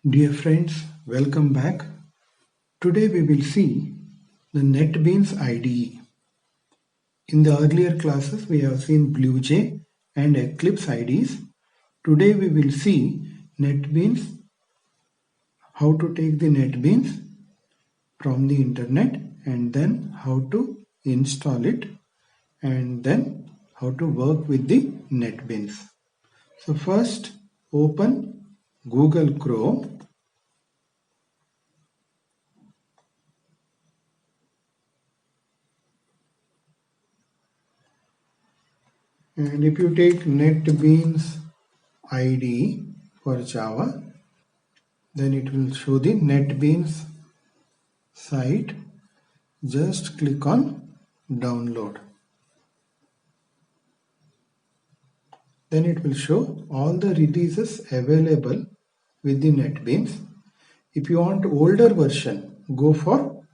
Dear friends, welcome back. Today we will see the Netbeans IDE. In the earlier classes we have seen BlueJ and Eclipse IDEs. Today we will see Netbeans, how to take the Netbeans from the internet and then how to install it and then how to work with the Netbeans. So first open Google Chrome. And if you take Netbeans IDE for Java, then it will show the Netbeans site. Just click on download. Then it will show all the releases available with the Netbeans. If you want older version, go for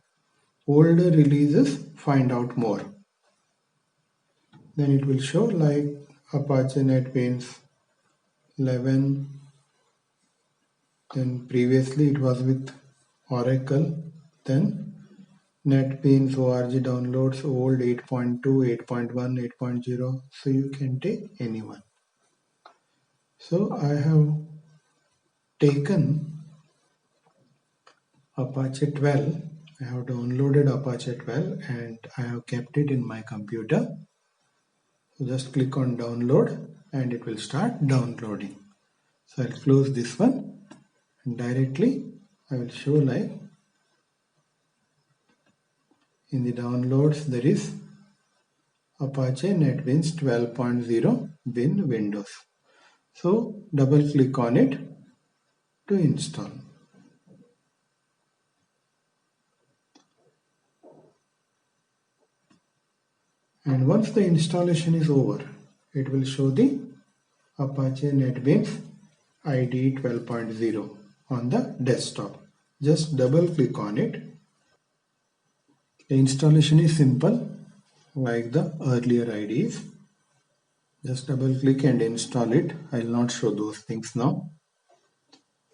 older releases, find out more. Then it will show like Apache Netbeans 11. Then previously it was with Oracle. Then Netbeans org downloads old 8.2, 8.1, 8.0. So you can take any one. So I have taken Apache 12. I have downloaded Apache 12 and I have kept it in my computer. So just click on download and it will start downloading. So I'll close this one and directly I will show like in the downloads there is Apache Netbeans 12.0 bin Windows. So double click on it to install. And once the installation is over, it will show the Apache Netbeans IDE 12.0 on the desktop. Just double click on it. The installation is simple like the earlier IDEs. Just double click and install it. I will not show those things now.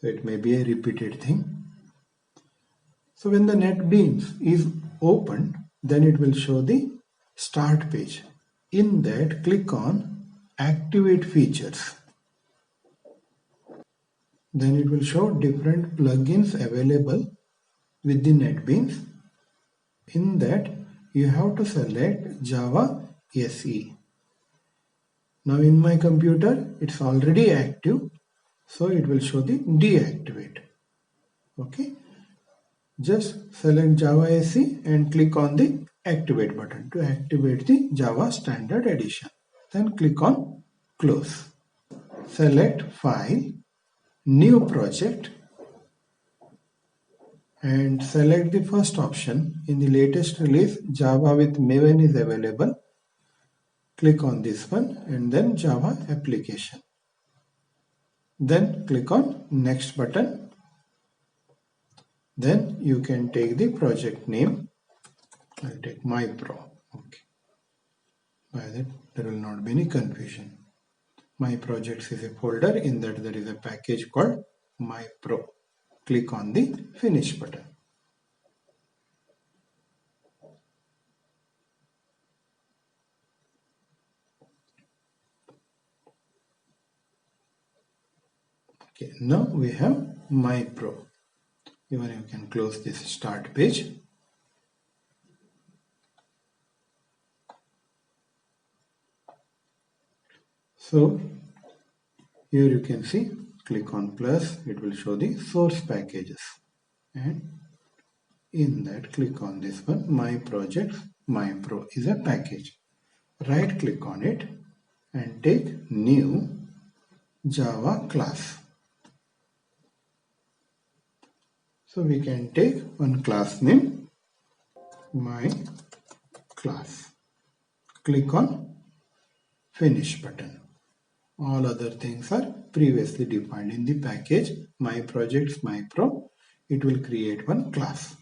It may be a repeated thing. So when the Netbeans is opened, then it will show the start page. In that, click on activate features. Then it will show different plugins available with the Netbeans. In that, you have to select Java SE. Now in my computer, it's already active. So it will show the deactivate. Okay. Just select Java SE and click on the activate button to activate the Java Standard Edition. Then click on close. Select file, new project and select the first option. In the latest release, Java with Maven is available. Click on this one and then Java application. Then click on next button. Then you can take the project name. I'll take MyPro. Okay. By that there will not be any confusion. My projects is a folder. In that there is a package called MyPro. Click on the finish button. Okay, now we have MyPro. Even you can close this start page. So here you can see, click on plus, it will show the source packages. And in that, click on this one, My Projects, MyPro is a package. Right click on it and take new Java class. So we can take one class name, My Class. Click on finish button. All other things are previously defined in the package My Projects MyPro. It will create one class.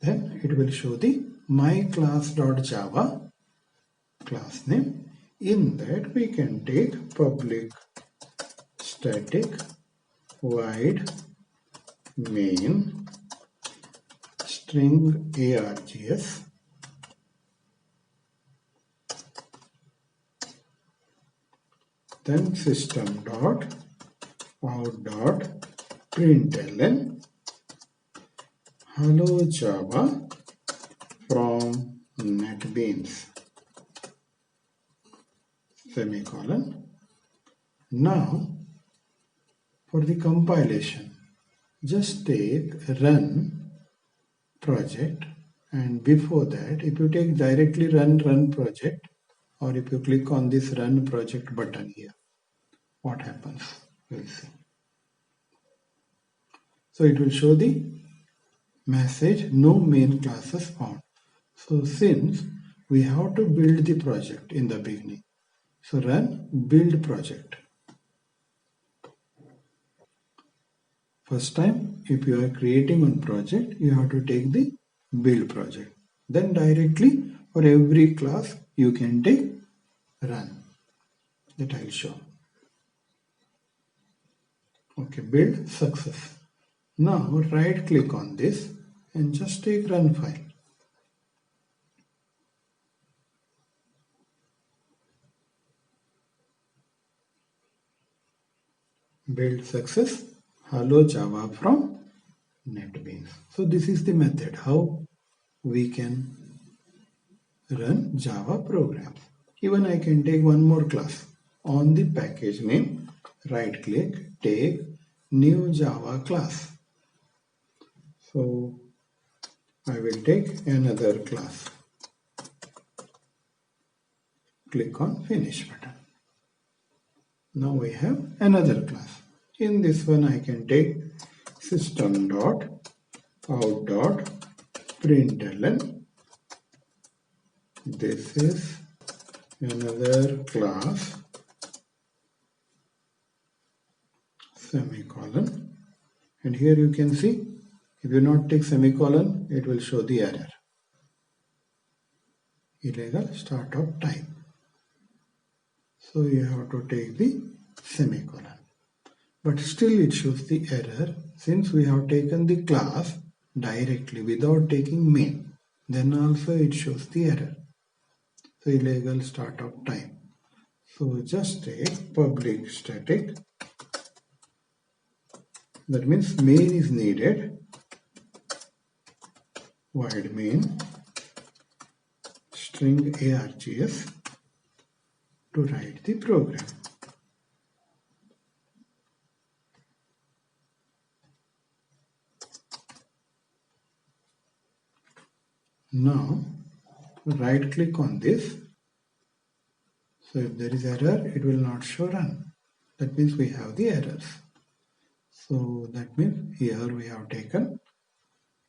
Then it will show the myClass.java class name. In that we can take public static void main string args, then system.out.println hello Java from Netbeans semicolon. Now for the compilation, just take run project, and before that if you take directly run project, or if you click on this run project button here, what happens? We'll see. So it will show the message no main classes found. So since we have to build the project in the beginning, so run build project. First time if you are creating one project, you have to take the build project. Then directly for every class you can take run. That I will show. Okay, build success. Now right click on this and just take run file. Build success hello Java from Netbeans. So this is the method how we can run Java programs. Even I can take one more class. On the package name, right click, take new Java class. So I will take another class. Click on finish button. Now we have another class. In this one I can take system.out.println. This is another class semicolon, and here you can see if you not take semicolon it will show the error, illegal startup type. So you have to take the semicolon, but still it shows the error since we have taken the class directly without taking main. Then also it shows the error. So illegal startup type. So just take public static, that means main is needed, void main string args to write the program. Now right click on this. So if there is error, it will not show run. That means we have the errors. So that means here we have taken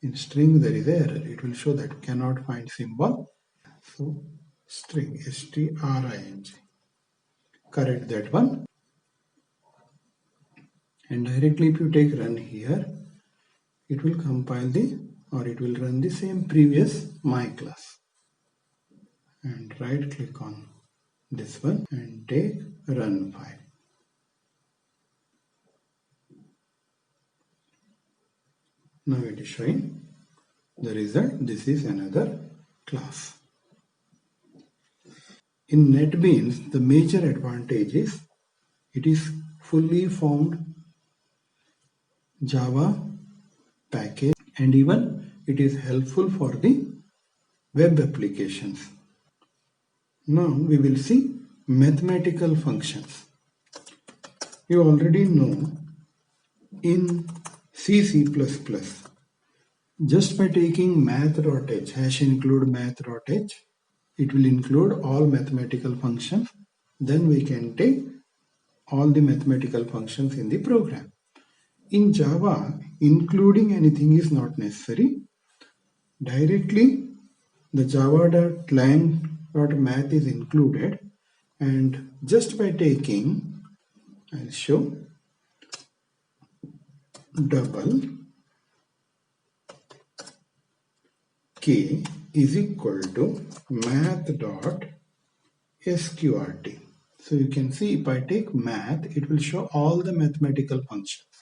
in string there is error. It will show that cannot find symbol. So string string. Correct that one. And directly if you take run here, it will compile the or it will run the same previous my class. And right click on this one and take run file. Now it is showing the result. This is another class. In Netbeans, the major advantage is it is fully formed Java package, and even it is helpful for the web applications. Now we will see mathematical functions. You already know in C++, just by taking math.h, hash include math.h, it will include all mathematical functions. Then we can take all the mathematical functions in the program. In Java, including anything is not necessary. Directly, the java.lang.math is included, and just by taking, I'll show double k is equal to math.sqrt. So you can see if I take math, it will show all the mathematical functions.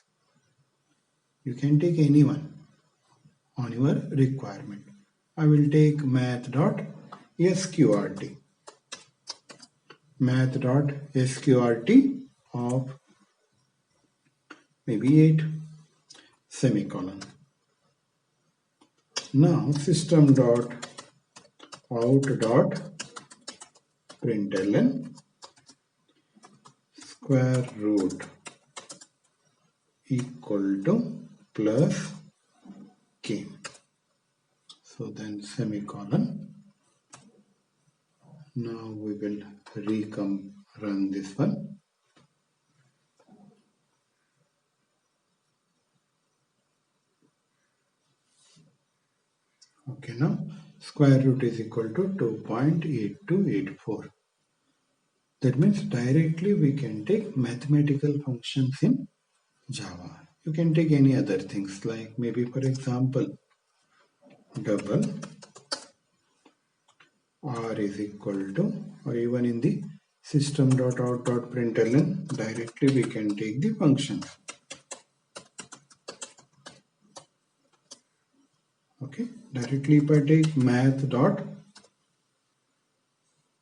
You can take any one on your requirement. I will take math.sqrt. Math.sqrt of maybe 8 semicolon. Now system.out.println square root equal to plus k. So then semicolon. Now we will run this one. Okay, now square root is equal to 2.8284. That means directly we can take mathematical functions in Java. You can take any other things like maybe for example double r is equal to, or even in the system.out.println directly we can take the functions. Okay, directly if I take math dot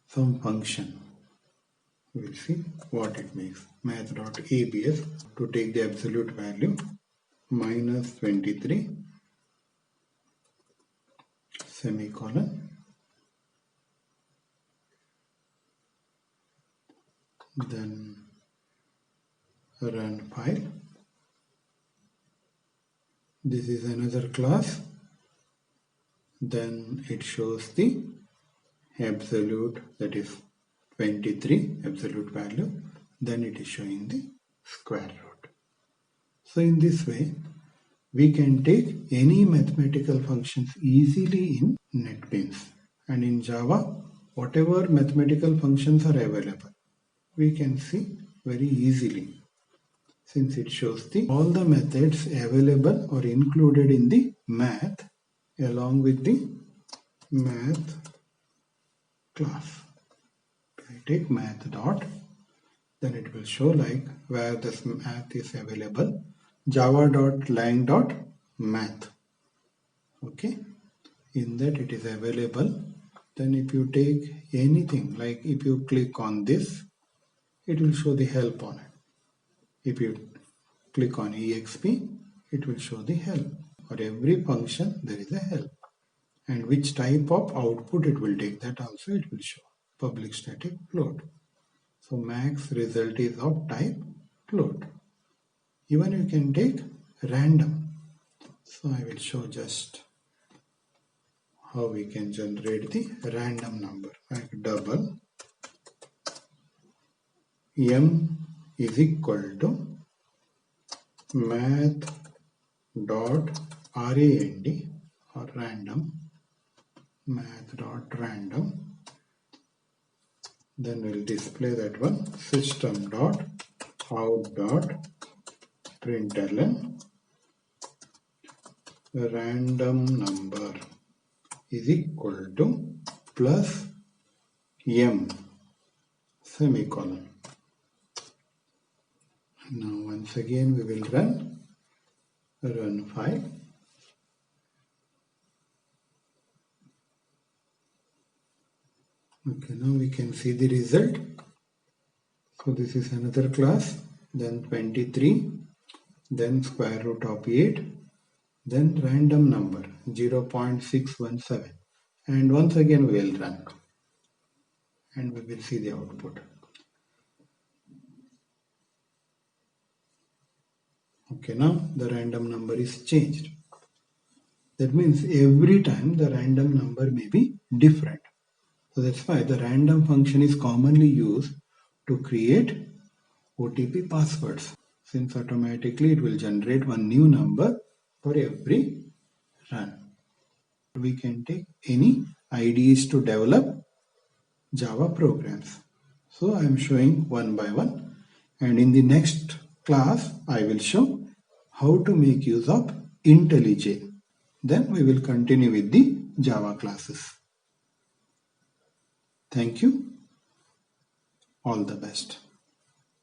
some function, we'll see what it makes. Math dot abs to take the absolute value minus 23 semicolon. Then run file. This is another class. Then it shows the absolute, that is 23 absolute value. Then it is showing the square root. So in this way we can take any mathematical functions easily in Netbeans, and in Java whatever mathematical functions are available we can see very easily, since it shows all the methods available or included in the math along with the math class. I take math dot, then it will show like where this math is available, java.lang.math. Okay, in that it is available. Then if you take anything, like if you click on this, it will show the help on it. If you click on exp, it will show the help. For every function there is a help, and which type of output it will take, that also it will show. Public static float. So max result is of type float. Even you can take random. So I will show just how we can generate the random number, like double m is equal to math dot rand or random, math dot random. Then we'll display that one, system dot out dot println random number is equal to plus m semicolon. Now once again we will run file. Okay, now we can see the result. So this is another class, then 23, then square root of 8, then random number 0.617, and once again we will run and we will see the output. Okay, now the random number is changed. That means every time the random number may be different. So that's why the random function is commonly used to create OTP passwords, since automatically it will generate one new number for every run. We can take any IDEs to develop Java programs. So I am showing one by one, and in the next class I will show how to make use of IntelliJ. Then we will continue with the Java classes. Thank you. All the best.